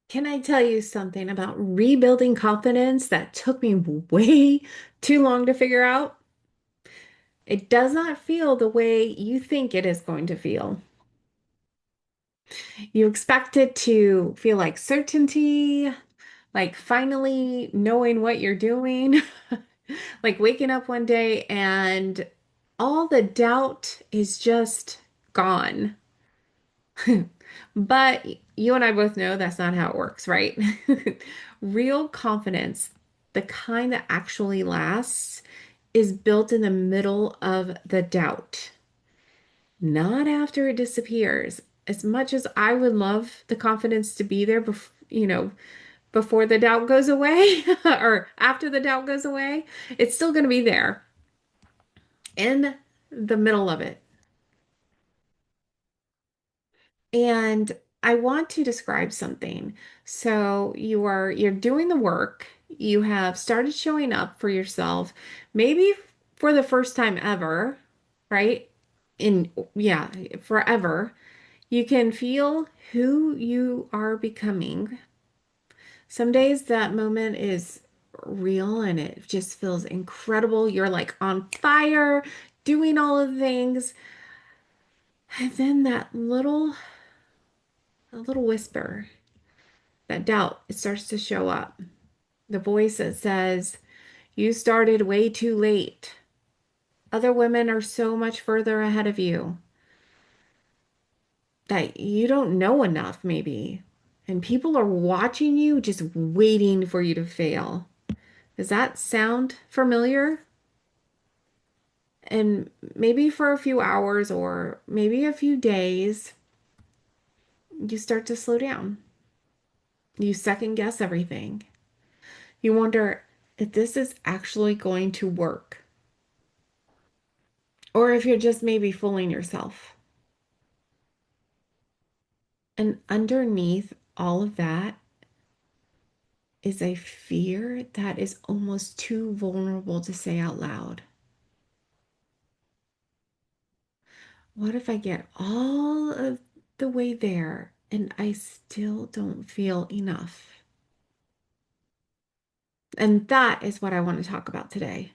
Can I tell you something about rebuilding confidence that took me way too long to figure out? It does not feel the way you think it is going to feel. You expect it to feel like certainty, like finally knowing what you're doing, like waking up one day and all the doubt is just gone. But you and I both know that's not how it works, right? Real confidence, the kind that actually lasts, is built in the middle of the doubt, not after it disappears. As much as I would love the confidence to be there before the doubt goes away or after the doubt goes away, it's still going to be there in the middle of it. And I want to describe something. So you're doing the work, you have started showing up for yourself, maybe for the first time ever, right? In yeah, forever. You can feel who you are becoming. Some days that moment is real and it just feels incredible. You're like on fire, doing all of the things. And then a little whisper, that doubt, it starts to show up. The voice that says, you started way too late. Other women are so much further ahead of you that you don't know enough, maybe. And people are watching you, just waiting for you to fail. Does that sound familiar? And maybe for a few hours or maybe a few days, you start to slow down. You second guess everything. You wonder if this is actually going to work. Or if you're just maybe fooling yourself. And underneath all of that is a fear that is almost too vulnerable to say out loud. What if I get all of the way there and I still don't feel enough? And that is what I want to talk about today.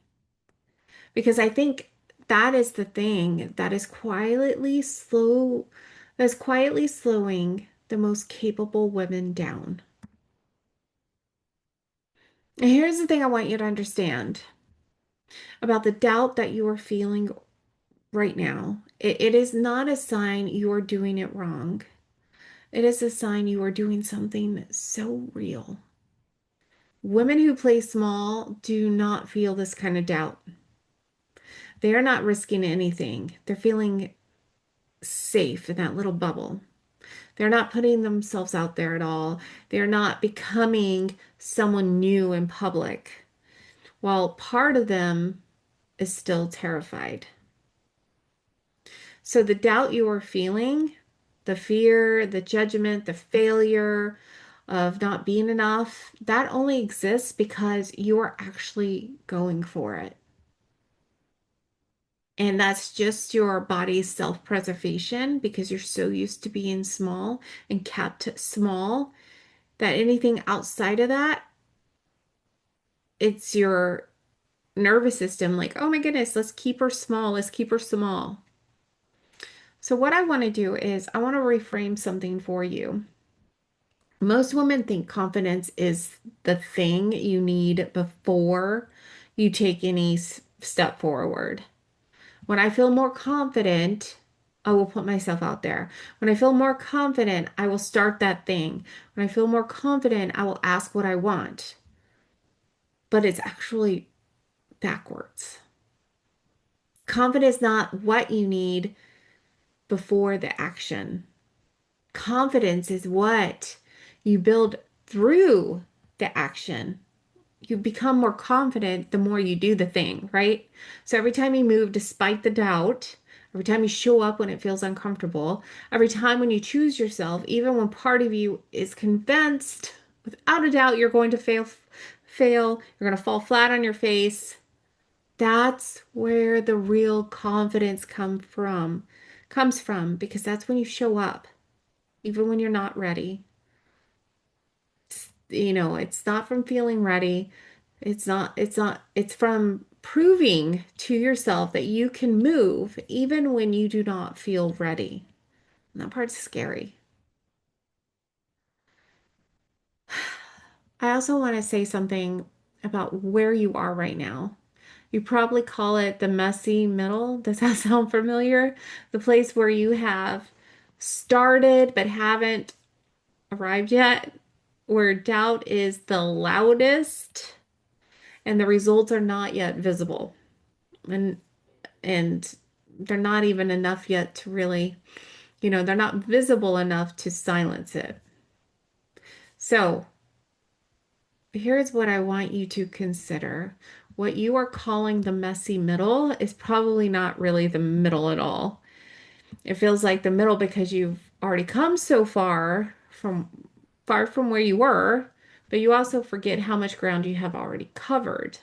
Because I think that is the thing that's quietly slowing the most capable women down. And here's the thing I want you to understand about the doubt that you are feeling right now. It is not a sign you are doing it wrong. It is a sign you are doing something so real. Women who play small do not feel this kind of doubt. They are not risking anything. They're feeling safe in that little bubble. They're not putting themselves out there at all. They're not becoming someone new in public. While part of them is still terrified. So the doubt you are feeling, the fear, the judgment, the failure of not being enough, that only exists because you are actually going for it. And that's just your body's self-preservation because you're so used to being small and kept small that anything outside of that, it's your nervous system like, oh my goodness, let's keep her small. Let's keep her small. So, what I want to do is I want to reframe something for you. Most women think confidence is the thing you need before you take any step forward. When I feel more confident, I will put myself out there. When I feel more confident, I will start that thing. When I feel more confident, I will ask what I want. But it's actually backwards. Confidence is not what you need before the action. Confidence is what you build through the action. You become more confident the more you do the thing, right? So every time you move despite the doubt, every time you show up when it feels uncomfortable, every time when you choose yourself, even when part of you is convinced without a doubt you're going to fail, you're going to fall flat on your face, that's where the real confidence comes from because that's when you show up even when you're not ready. It's not from feeling ready. It's from proving to yourself that you can move even when you do not feel ready. And that part's scary. I also want to say something about where you are right now. You probably call it the messy middle. Does that sound familiar? The place where you have started but haven't arrived yet, where doubt is the loudest and the results are not yet visible. And and they're not even enough yet to really, they're not visible enough to silence it. So, here's what I want you to consider. What you are calling the messy middle is probably not really the middle at all. It feels like the middle because you've already come so far from where you were, but you also forget how much ground you have already covered.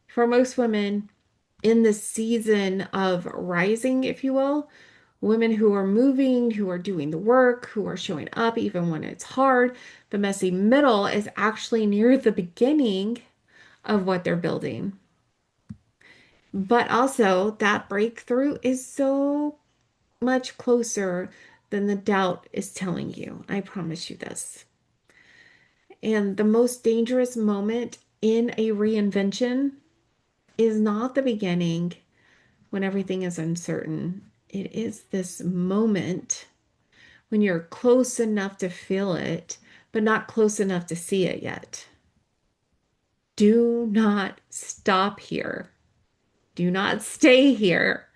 For most women in this season of rising, if you will, women who are moving, who are doing the work, who are showing up even when it's hard, the messy middle is actually near the beginning of what they're building. But also, that breakthrough is so much closer than the doubt is telling you. I promise you this. And the most dangerous moment in a reinvention is not the beginning when everything is uncertain. It is this moment when you're close enough to feel it, but not close enough to see it yet. Do not stop here. Do not stay here.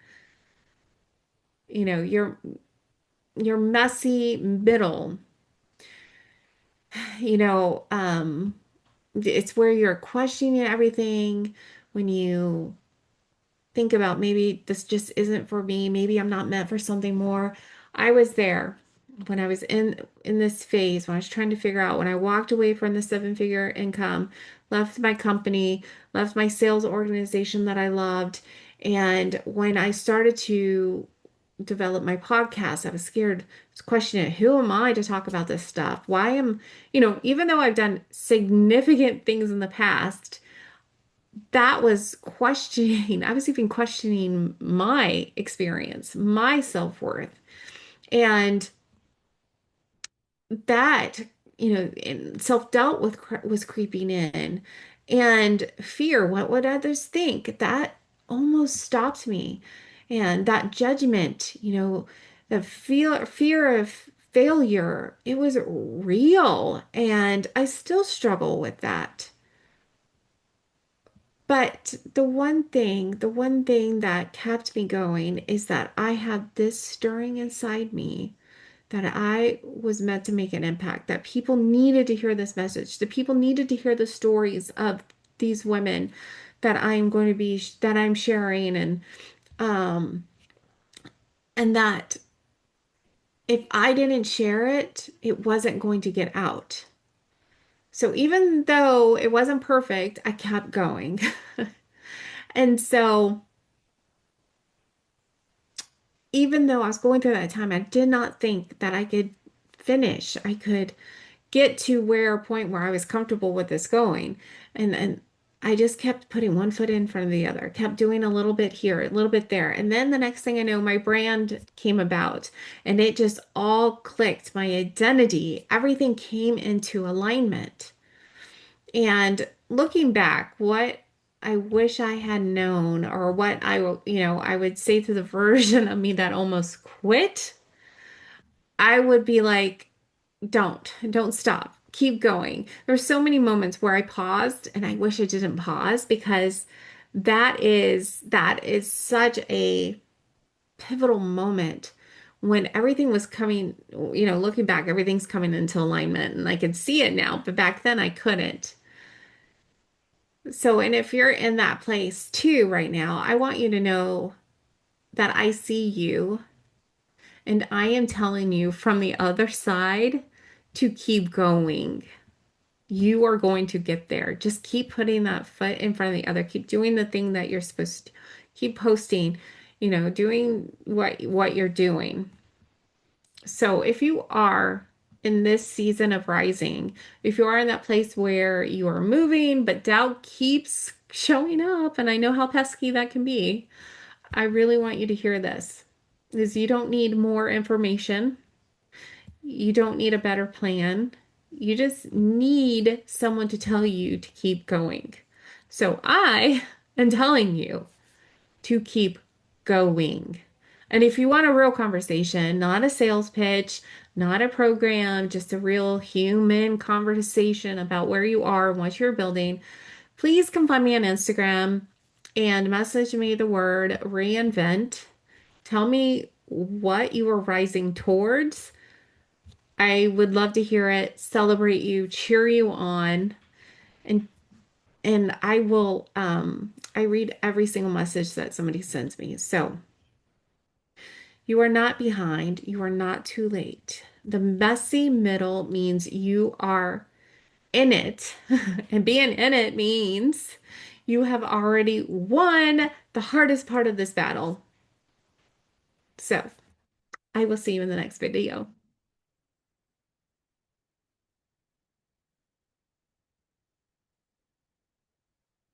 You know, your messy middle, you know, um, it's where you're questioning everything when you think about maybe this just isn't for me, maybe I'm not meant for something more. I was there when I was in this phase when I was trying to figure out when I walked away from the seven-figure income, left my company, left my sales organization that I loved, and when I started to develop my podcast, I was scared, I was questioning who am I to talk about this stuff? Why am, even though I've done significant things in the past, that was questioning, I was even questioning my experience, my self-worth. And that, and self-doubt was creeping in and fear, what would others think? That almost stopped me. And that judgment, the fear of failure, it was real. And I still struggle with that. But the one thing that kept me going is that I had this stirring inside me that I was meant to make an impact, that people needed to hear this message, that people needed to hear the stories of these women that I'm sharing um and that if I didn't share it, it wasn't going to get out. So even though it wasn't perfect, I kept going. And so even though I was going through that time, I did not think that I could finish. I could get to where a point where I was comfortable with this going. And I just kept putting one foot in front of the other, kept doing a little bit here, a little bit there. And then the next thing I know, my brand came about and it just all clicked. My identity, everything came into alignment. And looking back, what I wish I had known, or what I would say to the version of me that almost quit, I would be like, don't stop. Keep going. There's so many moments where I paused and I wish I didn't pause because that is such a pivotal moment when everything was coming, looking back, everything's coming into alignment and I can see it now, but back then I couldn't. So, and if you're in that place too right now, I want you to know that I see you and I am telling you from the other side to keep going. You are going to get there. Just keep putting that foot in front of the other. Keep doing the thing that you're supposed to. Keep posting, doing what you're doing. So if you are in this season of rising. If you are in that place where you are moving, but doubt keeps showing up, and I know how pesky that can be, I really want you to hear this. Is you don't need more information. You don't need a better plan. You just need someone to tell you to keep going. So I am telling you to keep going. And if you want a real conversation, not a sales pitch, not a program, just a real human conversation about where you are and what you're building, please come find me on Instagram and message me the word reinvent. Tell me what you are rising towards. I would love to hear it, celebrate you, cheer you on, and I will I read every single message that somebody sends me. So you are not behind. You are not too late. The messy middle means you are in it. And being in it means you have already won the hardest part of this battle. So I will see you in the next video.